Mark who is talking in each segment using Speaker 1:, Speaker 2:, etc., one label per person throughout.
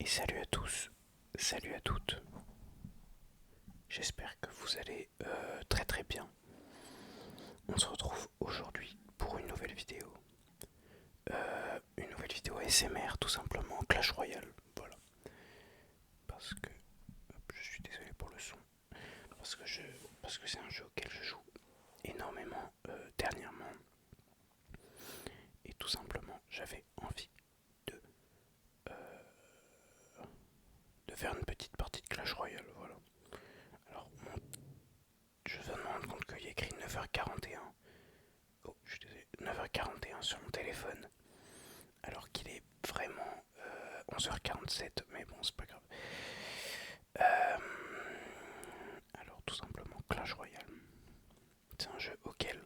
Speaker 1: Et salut à tous, salut à toutes. J'espère que vous allez très très bien. On se retrouve aujourd'hui pour une nouvelle vidéo. Une nouvelle vidéo ASMR tout simplement, Clash Royale. Voilà. Parce que, je suis désolé pour le son. Parce que, parce que c'est un jeu auquel je joue énormément dernièrement. Et tout simplement, j'avais envie de, de faire une petite partie de Clash Royale. Voilà. Alors, je viens de me rendre compte qu'il y a écrit 9h41. Oh, je suis désolé, 9h41 sur mon téléphone, alors qu'il est vraiment 11h47, mais bon, c'est pas grave. Euh, alors, tout simplement, Clash Royale. C'est un jeu auquel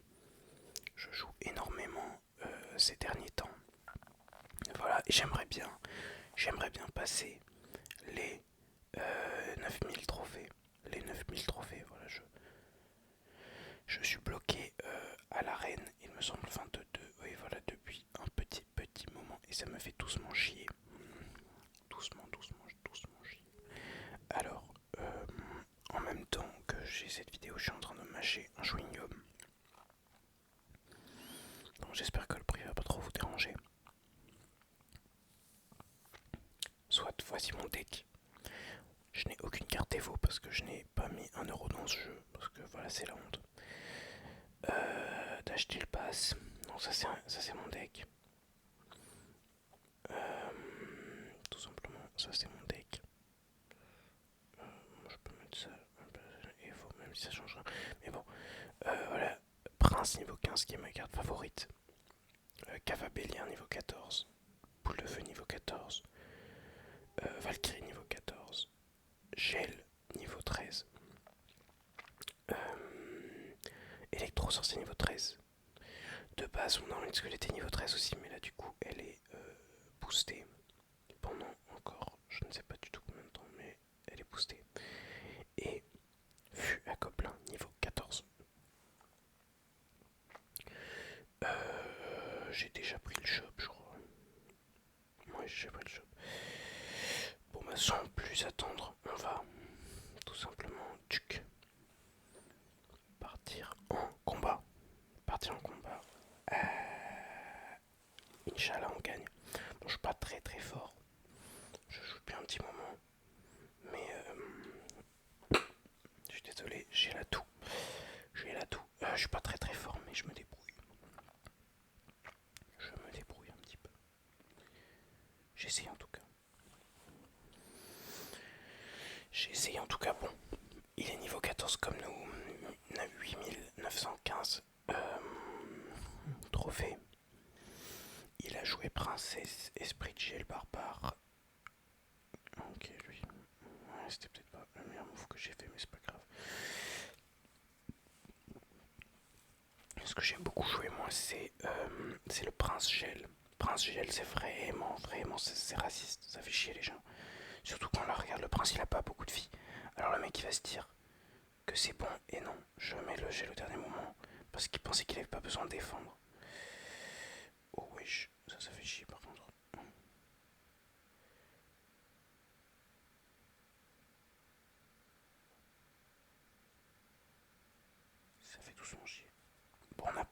Speaker 1: je joue énormément ces derniers temps. Voilà, et j'aimerais bien passer les 9000 trophées. Les 9000 trophées, voilà, je suis bloqué à l'arène, il me semble 22, oui voilà, depuis un petit moment, et ça me fait doucement chier. Doucement chier. Alors, en même temps que j'ai cette vidéo, je suis en train de mâcher un chewing-gum. Donc j'espère que le prix va pas trop vous déranger. Soit, voici mon deck. Je n'ai aucune carte Evo parce que je n'ai pas mis 1 euro dans ce jeu, parce que voilà, c'est la honte. D'acheter le pass. Donc ça c'est mon deck. Tout simplement, ça c'est mon deck. Je peux mettre ça Evo, même si ça change rien. Mais bon, voilà. Prince niveau 15 qui est ma carte favorite. Cavabélien niveau 14. Boule de feu niveau 14. Valkyrie niveau 14. Gel niveau 13. Électro sorcier niveau 13. De base, on a une squelette niveau 13 aussi, mais là du coup, elle est boostée pendant encore, je ne sais pas du tout combien de temps, mais elle est boostée. Et vue à Gobelin niveau 14. J'ai déjà pris le shop, je crois. Ouais, j'ai pris le shop. Bon, bah, sans plus attendre, on va tout simplement partir en combat. Partir en combat. Inch'Allah, on gagne. Bon, je suis pas très très fort. Je joue depuis un petit moment. Mais je suis désolé, j'ai la toux. Je suis pas très très fort, mais je me débrouille. Je me débrouille un petit peu. J'essaye en tout cas. J'essaye en tout cas, bon. Il est niveau 14 comme nous. On a 8915 trophées. Il a joué princesse, esprit de gel barbare. Ok, lui. Ouais, c'était peut-être pas le meilleur move que j'ai fait, mais c'est pas grave. Ce que j'aime beaucoup jouer, moi, c'est le prince gel. Prince gel, c'est vraiment, c'est raciste. Ça fait chier les gens. Surtout quand on la regarde, le prince, il a pas beaucoup de vie. Alors le mec, il va se dire que c'est bon, et non, je mets le gel au dernier moment, parce qu'il pensait qu'il avait pas besoin de défendre. Oh wesh, ça fait chier par contre. Ça fait doucement chier. Bon, on n'a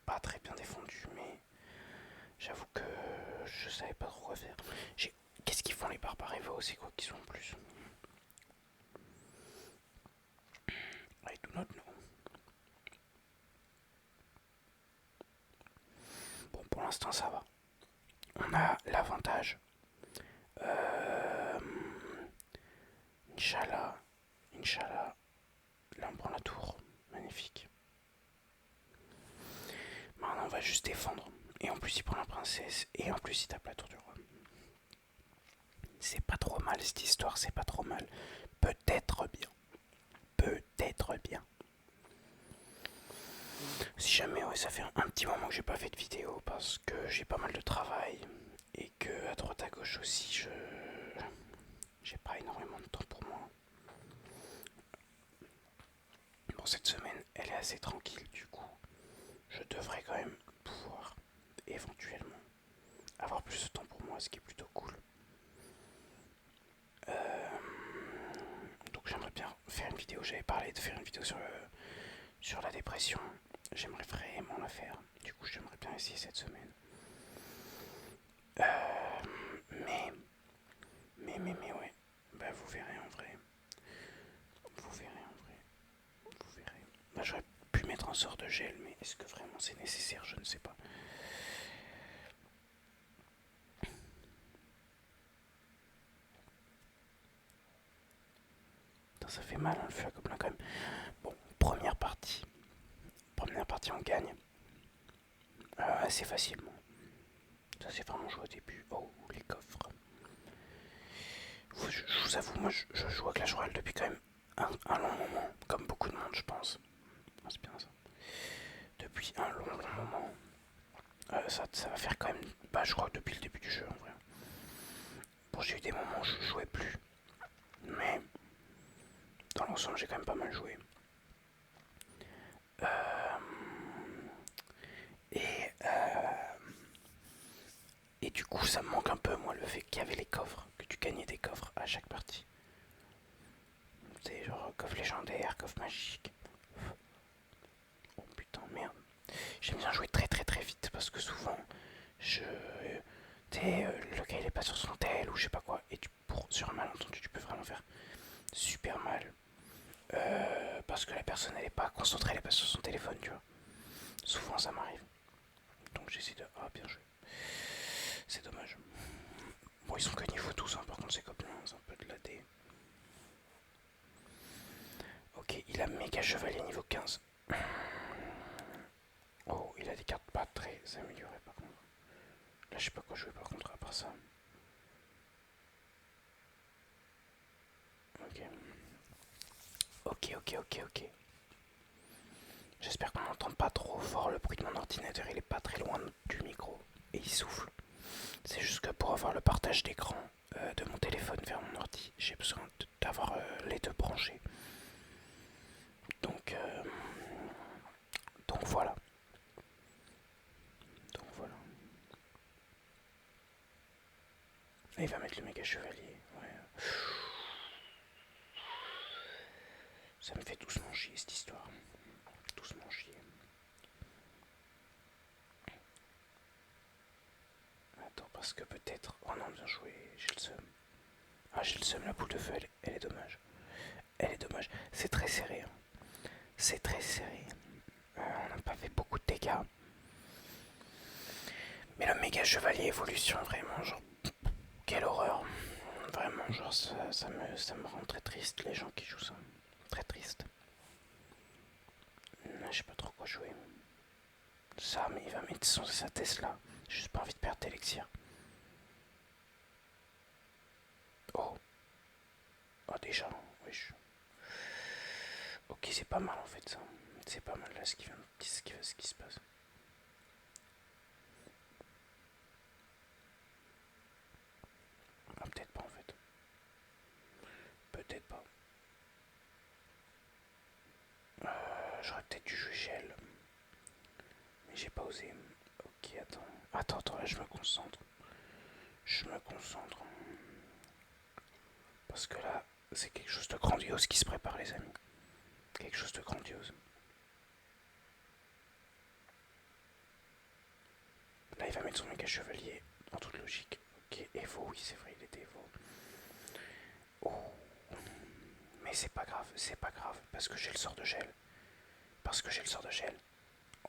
Speaker 1: pas très bien défendu, mais j'avoue que je savais pas trop quoi faire. Qu'est-ce qu'ils font les barbares Evo? C'est quoi qu'ils sont en plus? I do not know. Bon, pour l'instant, ça va. On a l'avantage. Euh, Inch'Allah. Inch'Allah. Là, on prend la tour. Magnifique. Maintenant, on va juste défendre. Et en plus, il prend la princesse. Et en plus, il tape la tour du roi. C'est pas trop mal cette histoire, c'est pas trop mal. Peut-être bien. Peut-être bien. Si jamais, ouais, ça fait un petit moment que j'ai pas fait de vidéo parce que j'ai pas mal de travail et que à droite à gauche aussi, j'ai pas énormément de temps pour moi. Bon, cette semaine, elle est assez tranquille, du coup, je devrais quand même pouvoir éventuellement avoir plus de temps pour moi, ce qui est plutôt cool. une vidéo, j'avais parlé de faire une vidéo sur la dépression. J'aimerais vraiment la faire. Du coup, j'aimerais bien essayer cette semaine. Mais ouais. Bah, vous verrez en vrai. Vous verrez en vrai. Vous verrez. Bah, j'aurais pu mettre un sort de gel, mais est-ce que vraiment c'est nécessaire? Je ne sais pas. Putain, ça fait mal, hein, le feu à Gobelin quand même. Bon, première partie. Première partie, on gagne. Assez facilement. Ça, c'est vraiment joué au début. Oh, les coffres. Je vous avoue, moi, je joue à Clash Royale depuis quand même un long moment. Comme beaucoup de monde, je pense. C'est bien ça. Depuis un long moment. Ça va faire quand même. Bah, je crois que depuis le début du jeu, en vrai. Bon, j'ai eu des moments où je jouais plus. Mais dans l'ensemble, j'ai quand même pas mal joué. Euh, et, euh, et du coup, ça me manque un peu, moi, le fait qu'il y avait les coffres. Que tu gagnais des coffres à chaque partie. C'est genre coffre légendaire, coffre magique. Oh putain, merde. J'aime bien jouer très très très vite parce que souvent, le gars il est pas sur son tel ou je sais pas quoi. Et sur un malentendu, tu peux vraiment faire super mal. Parce que la personne elle est pas concentrée, elle est pas sur son téléphone, tu vois. Souvent ça m'arrive. Donc j'essaie de. Ah, bien joué. C'est dommage. Bon, ils sont que niveau 12, hein, par contre, c'est gobelins, c'est un peu de la D. Ok, il a méga chevalier niveau 15. Oh, il a des cartes pas très améliorées par contre. Là, je sais pas quoi jouer par contre à part ça. Ok. Ok. J'espère qu'on n'entend pas trop fort le bruit de mon ordinateur, il est pas très loin du micro et il souffle. C'est juste que pour avoir le partage d'écran de mon téléphone vers mon ordi, j'ai besoin d'avoir les deux branchés. Donc, euh, donc voilà. Donc voilà. Là, il va mettre le méga chevalier. Ouais. Ça me fait doucement chier cette histoire. Doucement chier. Attends, parce que peut-être. Oh non, bien joué, j'ai le seum. Ah, j'ai le seum, la boule de feu, elle est dommage. Elle est dommage. C'est très serré. Hein. C'est très serré. On n'a pas fait beaucoup de dégâts. Mais le méga chevalier évolution, vraiment, genre. Quelle horreur. Vraiment, genre, ça me rend très triste, les gens qui jouent ça. Très triste. Je sais pas trop quoi jouer. Ça, mais il va mettre sa Tesla. J'ai juste pas envie de perdre d'élixir. Oh. Oh, déjà, oui. Ok, c'est pas mal en fait ça. C'est pas mal là ce qui se passe. Ah, peut-être pas en fait. Peut-être pas. J'aurais peut-être dû jouer gel. Mais j'ai pas osé. Ok, attends. Attends, là je me concentre. Je me concentre. Parce que là, c'est quelque chose de grandiose qui se prépare, les amis. Quelque chose de grandiose. Là, il va mettre son méga chevalier, en toute logique. Ok, Evo, oui, c'est vrai, il était Evo. Oh, mais c'est pas grave, parce que j'ai le sort de gel. Parce que j'ai le sort de gel.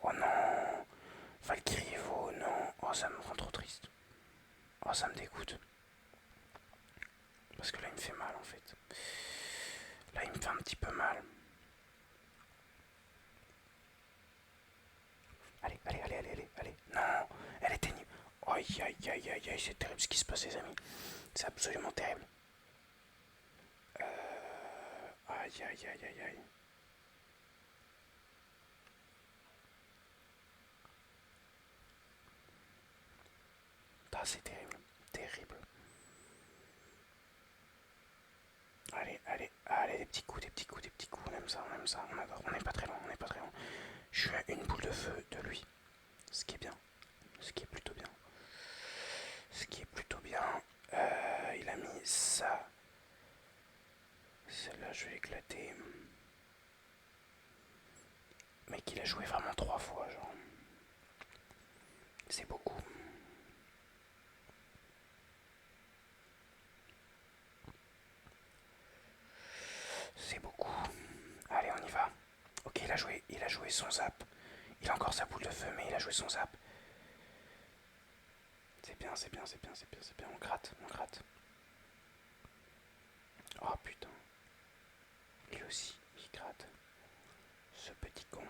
Speaker 1: Oh non, Valkyrie Evo, non. Oh, ça me rend trop triste. Oh, ça me dégoûte. Parce que là, il me fait mal, en fait. Là, il me fait un petit peu mal. Allez. Non, elle est pénible. Aïe, c'est terrible ce qui se passe, les amis. C'est absolument terrible. Aïe. Ah, c'est terrible. Terrible. Allez, des petits coups. On aime ça. On adore. On n'est pas très loin. Je suis à une boule de feu de lui. Ce qui est bien. Ce qui est plutôt bien. Il a mis ça. Celle-là, je vais l'éclater. Mec, il a joué vraiment 3 fois, genre. C'est beaucoup. C'est beaucoup. Allez, on y va. Ok, il a joué son zap. Il a encore sa boule de feu, mais il a joué son zap. C'est bien, c'est bien, c'est bien, c'est bien, c'est bien. On gratte, on gratte. Oh putain. Lui aussi, il gratte. Ce petit con.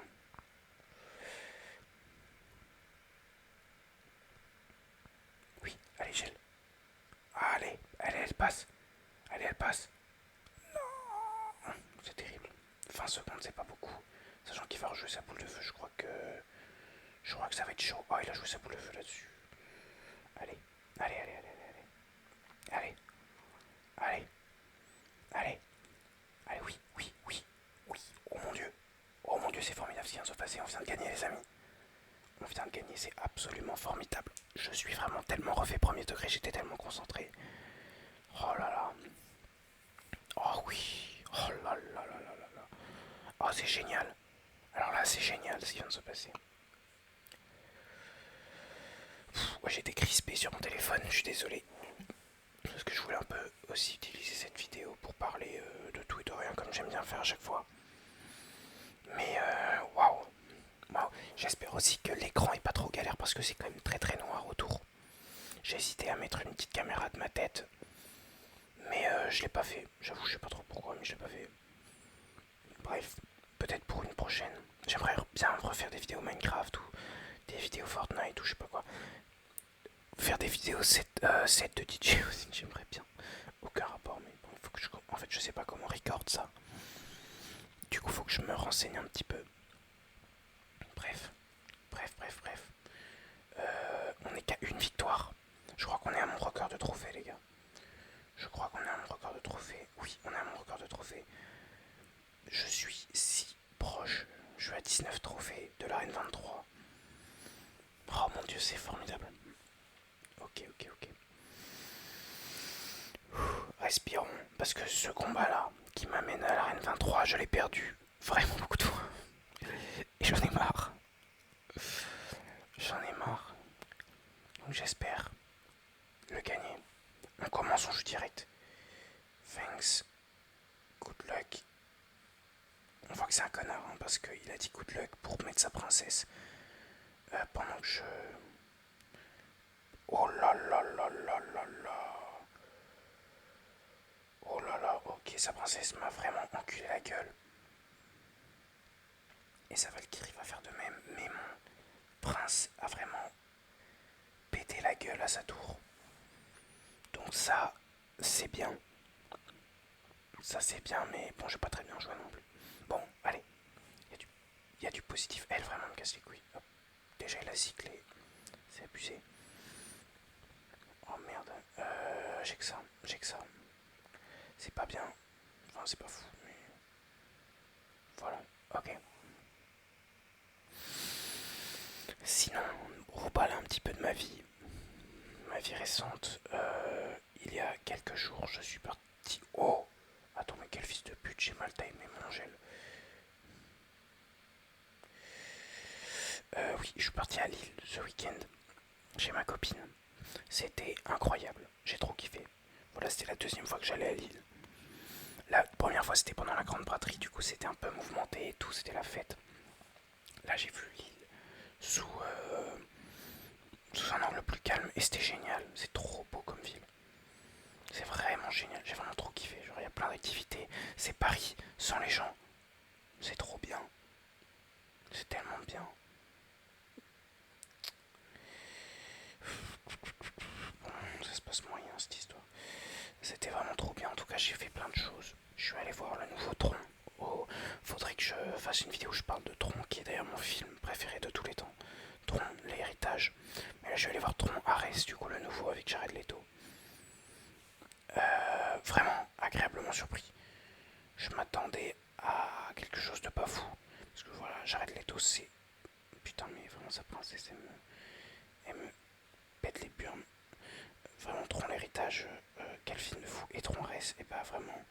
Speaker 1: Oui, allez, gel. Allez, allez, elle passe. Allez, elle passe. C'est terrible. 20 secondes, c'est pas beaucoup. Sachant qu'il va rejouer sa boule de feu, je crois que. Je crois que ça va être chaud. Oh, il a joué sa boule de feu là-dessus. Allez, allez, allez, allez, allez. Allez, allez, allez. Allez, oui, oui, oui, oui. Oh mon dieu. Oh mon dieu, c'est formidable ce qui vient de se passer. On vient de gagner, les amis. On vient de gagner, c'est absolument formidable. Je suis vraiment tellement refait premier degré, j'étais tellement concentré. Oh là là. Oh oui. Oh là là là là là là. Oh, c'est génial. Alors là, c'est génial ce qui vient de se passer. Ouais, j'étais crispé sur mon téléphone, je suis désolé. Parce que je voulais un peu aussi utiliser cette vidéo pour parler de tout et de rien, comme j'aime bien faire à chaque fois. Mais waouh. Wow. J'espère aussi que l'écran est pas trop galère parce que c'est quand même très très noir autour. J'ai hésité à mettre une petite caméra de ma tête, mais je l'ai pas fait. J'avoue, je sais pas trop pourquoi, mais je l'ai pas fait. Bref, peut-être pour une prochaine. J'aimerais bien refaire des vidéos Minecraft ou des vidéos Fortnite ou je sais pas quoi. Faire des vidéos set de DJ aussi, j'aimerais bien. Aucun rapport, mais bon, faut que je... En fait, je sais pas comment record ça. Du coup, faut que je me renseigne un petit peu. Bref, bref, bref, bref. On n'est qu'à une victoire. Je crois qu'on est à mon record de trophées, les gars. Je crois qu'on est à mon record de trophées. Oui, on est à mon record de trophées. Je suis si proche. Je suis à 19 trophées de l'arène 23. Oh mon dieu, c'est formidable. Ok, ok, ok. Respirons, parce que ce combat-là, qui m'amène à l'arène 23, je l'ai perdu vraiment beaucoup de fois. Et j'en ai marre. J'en ai marre. Donc j'espère le gagner. On commence en jeu direct. Thanks. Good luck. On voit que c'est un connard, hein, parce qu'il a dit good luck pour mettre sa princesse. Pendant que je... Oh là là là là là là. Oh là là, ok, sa princesse m'a vraiment enculé la gueule. Et sa Valkyrie va faire de même, mais mon prince a vraiment pété la gueule à sa tour. Donc ça, c'est bien. Ça c'est bien, mais bon, j'ai pas très bien joué non plus. Bon, allez, il y a du positif. Elle vraiment me casse les couilles. Hop. Déjà, il a cyclé. C'est abusé. Oh merde. J'ai que ça. J'ai que ça. C'est pas bien. Enfin, c'est pas fou, mais... Voilà. Ok. Sinon, reparler un petit peu de ma vie. Ma vie récente. Il y a quelques jours, je suis parti... Oh! Attends, mais quel fils de pute, j'ai mal timé mon gel. Oui, je suis parti à Lille ce week-end chez ma copine. C'était incroyable, j'ai trop kiffé. Voilà, c'était la deuxième fois que j'allais à Lille. La première fois, c'était pendant la grande braderie, du coup, c'était un peu mouvementé et tout, c'était la fête. Là, j'ai vu Lille sous un angle plus calme et c'était génial. C'est trop beau comme ville. C'est vraiment génial, j'ai vraiment trop kiffé. Genre, il y a plein d'activités. C'est Paris sans les gens. C'est trop bien. C'est tellement bien. Bon, ça se passe moyen cette histoire. C'était vraiment trop bien. En tout cas, j'ai fait plein de choses. Je suis allé voir le nouveau Tron. Oh, faudrait que je fasse une vidéo où je parle de Tron, qui est d'ailleurs mon film préféré de tous les temps. Tron, l'héritage. Mais là, je vais aller voir Tron Ares, du coup, le nouveau avec Jared Leto. Vraiment agréablement surpris. Je m'attendais à quelque chose de pas fou. Parce que voilà, Jared Leto, c'est... Putain, mais vraiment, sa princesse, elle me pète les burnes. Vraiment, Tron l'héritage, quel film de fou. Et Tron Ares, et bah vraiment...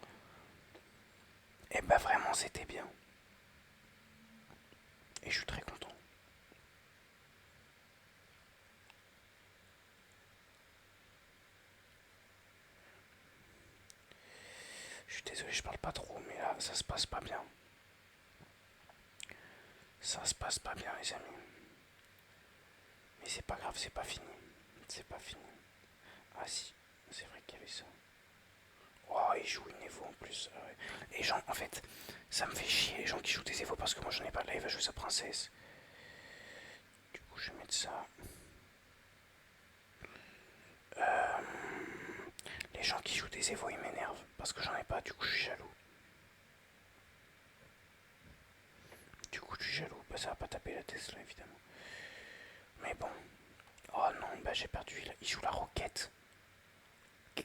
Speaker 1: Et bah vraiment c'était bien. Et je suis très content. Je suis désolé, je parle pas trop, mais là ça se passe pas bien. Ça se passe pas bien les amis. Mais c'est pas grave, c'est pas fini. C'est pas fini. Ah si, c'est vrai qu'il y avait ça. Oh, il joue une Evo en plus. Ah ouais. Les gens, en fait, ça me fait chier les gens qui jouent des Evo parce que moi j'en ai pas. Là, il va jouer sa princesse. Du coup, je vais mettre ça. Euh, les gens qui jouent des Evo, ils m'énervent parce que j'en ai pas. Du coup, je suis jaloux. Du coup, je suis jaloux. Bah, ça va pas taper la Tesla, évidemment. Mais bon. Oh non, bah j'ai perdu. Il joue la roquette.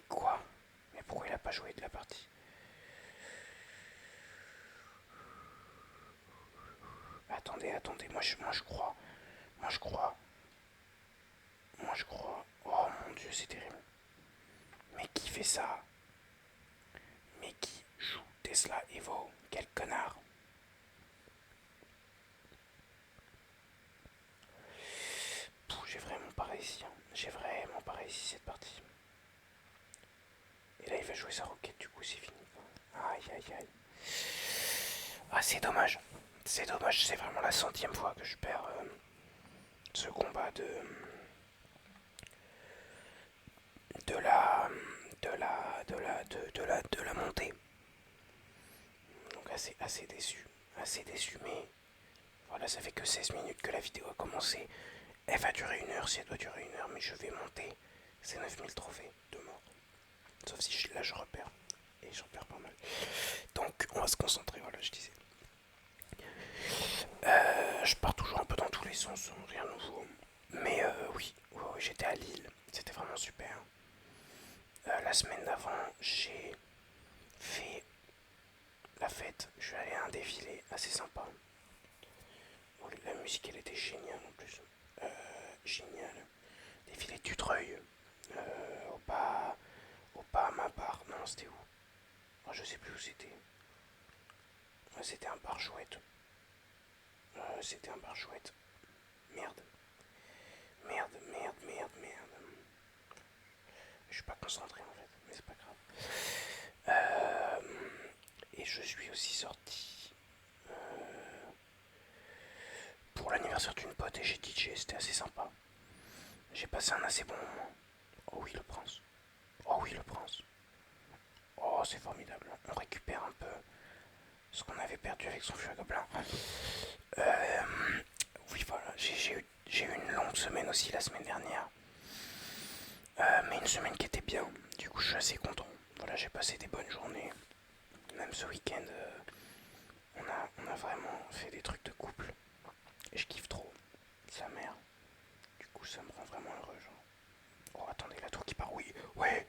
Speaker 1: Quoi? Mais pourquoi il a pas joué de la partie? Attendez, attendez. Moi, je crois. Moi, je crois. Moi, je crois. Oh mon dieu, c'est terrible. Mais qui fait ça? Mais qui joue Tesla Evo? Quel connard! J'ai vraiment pas réussi. J'ai vraiment pas réussi cette partie. Et là, il va jouer sa roquette, du coup, c'est fini. Aïe, aïe, aïe. Ah, c'est dommage. C'est dommage, c'est vraiment la 100e fois que je perds ce combat de la de la montée. Donc assez déçu. Assez déçu, mais voilà, ça fait que 16 minutes que la vidéo a commencé. Elle va durer 1 heure si elle doit durer 1 heure, mais je vais monter. C'est 9000 trophées de mort. Sauf si là je repère. Et j'en perds pas mal. Donc on va se concentrer, voilà, je disais. Je pars toujours un peu dans tous les sens, rien de nouveau. Mais oui, j'étais à Lille, c'était vraiment super. La semaine d'avant, j'ai fait la fête. Je suis allé à un défilé assez sympa. La musique, elle était géniale en plus. Génial. Défilé Tutreuil. Au pas à ma part. Non, c'était où? Oh, je sais plus où c'était. C'était un bar chouette. C'était un bar chouette. Merde. Merde, merde, merde, merde. Je suis pas concentré en fait, mais c'est pas grave. Et je suis aussi sorti pour l'anniversaire d'une pote et j'ai DJ, c'était assez sympa. J'ai passé un assez bon moment. Oh oui, le prince. Oh oui, le prince. Oh, c'est formidable. On récupère un peu ce qu'on avait perdu avec son feu à gobelin. Euh, oui, voilà. J'ai eu une longue semaine aussi la semaine dernière. Mais une semaine qui était bien. Du coup, je suis assez content. Voilà, j'ai passé des bonnes journées. Même ce week-end, on a vraiment fait des trucs de couple. Et je kiffe trop. Sa mère. Du coup, ça me rend vraiment heureux, genre. Oh, attendez, la tour qui part, oui. Ouais.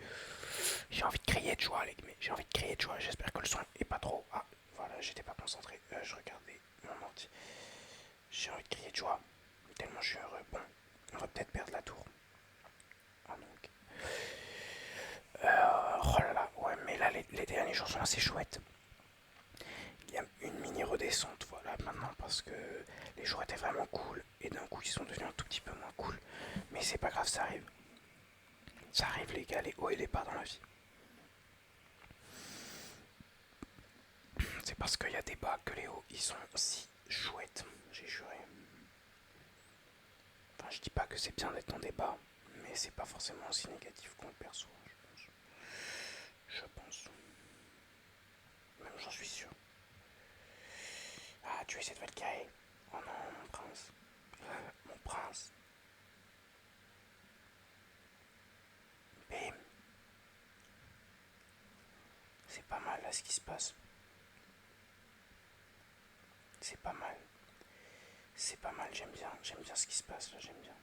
Speaker 1: J'ai envie de crier de joie, les gars. J'ai envie de crier de joie. J'espère que le son est pas trop. Ah, voilà, j'étais pas concentré. Je regardais mon ordi. J'ai envie de crier de joie. Tellement je suis heureux. Bon, on va peut-être perdre la tour. Ah non, ok. Oh là là, ouais, mais là, les derniers jours sont assez chouettes. Il y a une mini redescente, voilà, maintenant, parce que les jours étaient vraiment cool. Et d'un coup, ils sont devenus un tout petit peu moins cool. Mais c'est pas grave, ça arrive. Ça arrive, les gars, les hauts et les bas dans la vie. C'est parce qu'il y a des bas que les hauts, ils sont si chouettes, j'ai juré. Enfin, je dis pas que c'est bien d'être dans des bas, mais c'est pas forcément aussi négatif qu'on le perçoit, je pense. Je pense. Même j'en suis sûr. Ah, tu essaies de Valkyrie. Oh non, mon prince. Mon prince. Bim. C'est pas mal là ce qui se passe. C'est pas mal. C'est pas mal, j'aime bien ce qui se passe là, j'aime bien.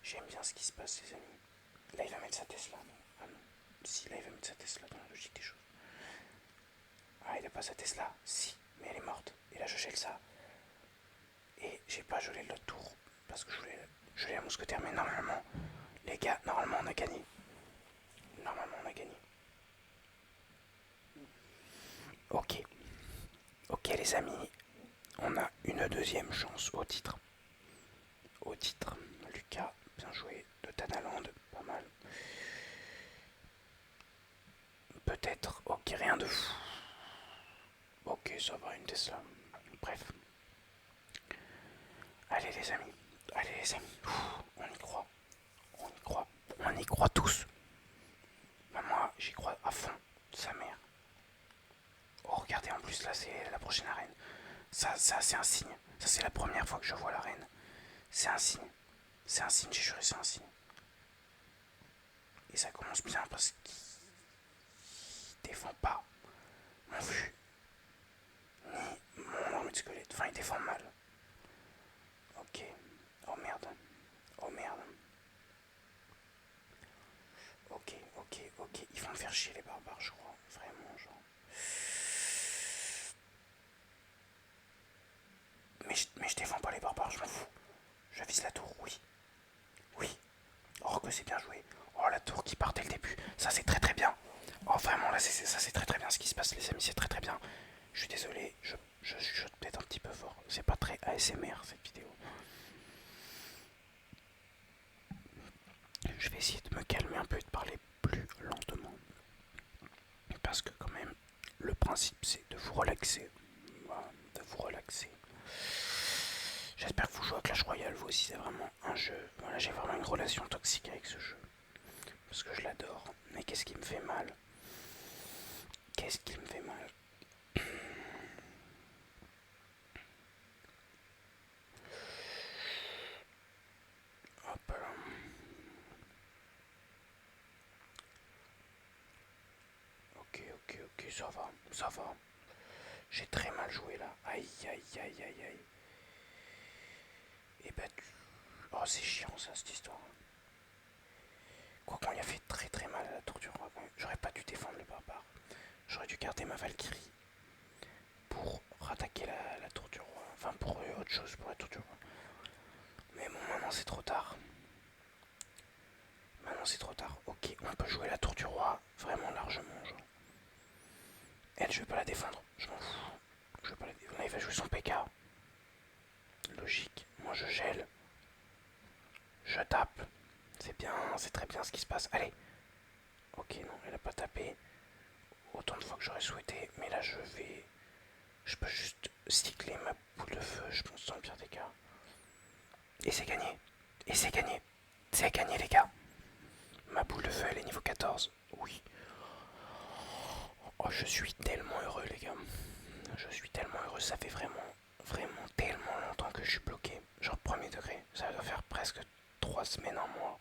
Speaker 1: J'aime bien ce qui se passe, les amis. Là, il va mettre sa Tesla, non? Ah non. Si, là, il va mettre sa Tesla dans la logique des choses. Ah, il a pas sa Tesla? Si, mais elle est morte. Et là, je gèle ça. Et j'ai pas gelé l'autre tour. Parce que je voulais geler la mousquetaire. Mais normalement, les gars, normalement, on a gagné. Normalement, on a gagné. Ok, ok les amis, on a une deuxième chance au titre. Au titre, Lucas, bien joué, de Tanaland, pas mal. Peut-être, ok, rien de fou. Ok, ça va, une Tesla. Bref. Allez les amis, allez les amis, on y croit, on y croit, on y croit tous. Ben moi, j'y crois à fond, sa mère. Oh, regardez, en plus là, c'est la prochaine arène. Ça c'est un signe. Ça, c'est la première fois que je vois la reine. C'est un signe. C'est un signe, j'ai juré, c'est un signe. Et ça commence bien parce qu'il défend pas mon vu, ni mon armée de squelette. Enfin, il défend mal. Ok. Oh merde. Oh merde. Ok, ok, ok. Ils vont me faire chier les barbares, je crois. Vraiment, genre. Mais je défends pas les barbares, je m'en fous. Je vise la tour, oui. Oui. Oh, que c'est bien joué. Oh, la tour qui part dès le début. Ça, c'est très très bien. Oh, vraiment, là, ça, c'est très très bien ce qui se passe, les amis. C'est très très bien. Je suis désolé, je chuchote peut-être un petit peu fort. C'est pas très ASMR cette vidéo. Je vais essayer de me calmer un peu et de parler plus lentement. Parce que, quand même, le principe, c'est de vous relaxer. Voilà, de vous relaxer. J'espère que vous jouez à Clash Royale, vous aussi, c'est vraiment un jeu. Voilà, j'ai vraiment une relation toxique avec ce jeu. Parce que je l'adore. Mais qu'est-ce qui me fait mal? Qu'est-ce qui me fait mal? Hop là. Ok, ok, ok, ça va, ça va. J'ai très mal joué là. Aïe, aïe, aïe, aïe, aïe. Et bah tu... Oh, c'est chiant ça, cette histoire. Quoi qu'on y a fait très très mal à la tour du roi quand même. J'aurais pas dû défendre le barbare. J'aurais dû garder ma Valkyrie pour rattaquer la tour du roi. Enfin, pour autre chose, pour la tour du roi. Mais bon, maintenant c'est trop tard. Maintenant c'est trop tard. Ok, on peut jouer la tour du roi vraiment largement. Genre. Elle, je vais pas la défendre. Je m'en fous. Je vais pas la défendre. Là, il va jouer son PK. Logique. Moi, je gèle. Je tape. C'est bien, c'est très bien ce qui se passe. Allez. Ok, non, elle a pas tapé autant de fois que j'aurais souhaité. Mais là, je vais... Je peux juste cycler ma boule de feu, je pense, dans le pire des cas. Et c'est gagné. Et c'est gagné. C'est gagné, les gars. Ma boule de feu, elle est niveau 14. Oui. Oh, je suis tellement heureux, les gars. Je suis tellement heureux. Ça fait vraiment, vraiment tellement longtemps que je suis bloqué. Genre, premier degré. Ça doit faire presque 3 semaines, un mois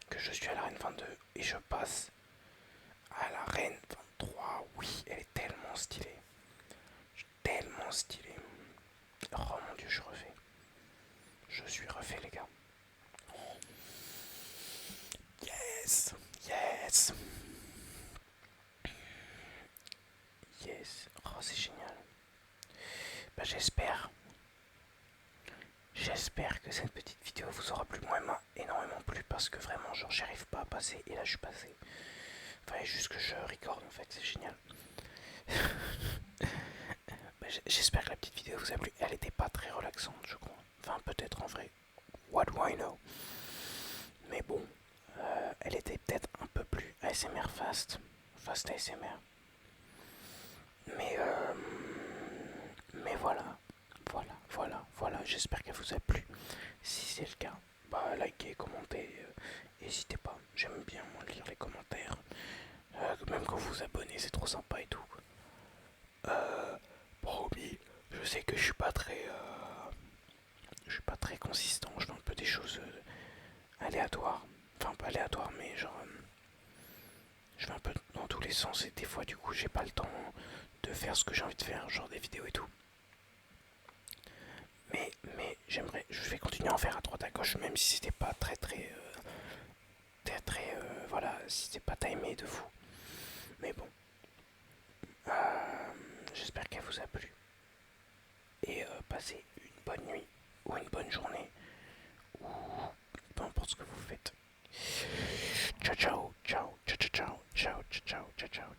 Speaker 1: que je suis à l'arène 22. Et je passe à l'arène 23. Oui, elle est tellement stylée. Tellement stylée. Oh mon dieu, je refais. Je suis refait, les gars. Yes. Yes. Yes. Oh, c'est génial. Bah, j'espère que cette petite vidéo vous aura plu. Moi, elle m'a énormément plu parce que vraiment, genre, j'arrive pas à passer. Et là, je suis passé. Enfin, juste que je record en fait, c'est génial. Bah, j'espère que la petite vidéo vous a plu. Elle était pas très relaxante, je crois. Enfin, peut-être en vrai. What do I know? Mais bon, elle était peut-être un peu plus ASMR fast. Fast ASMR. Mais, mais voilà. Voilà, voilà, voilà. J'espère qu'elle vous a plu. Si c'est le cas, bah likez, commentez. N'hésitez pas. J'aime bien moi lire les commentaires. Même quand vous vous abonnez, c'est trop sympa et tout. Promis, je sais que je suis pas très consistant. Je fais un peu des choses aléatoires. Enfin, pas aléatoires, mais genre. Je vais un peu dans tous les sens et des fois, du coup, j'ai pas le temps de faire ce que j'ai envie de faire, genre des vidéos et tout. Mais je vais continuer à en faire à droite à gauche, même si c'était pas voilà, si c'était pas timé de fou. Mais bon, j'espère qu'elle vous a plu. Et passez une bonne nuit, ou une bonne journée, ou peu importe ce que vous faites. Ciao, ciao, ciao, ciao, ciao, ciao, ciao, ciao, ciao, ciao.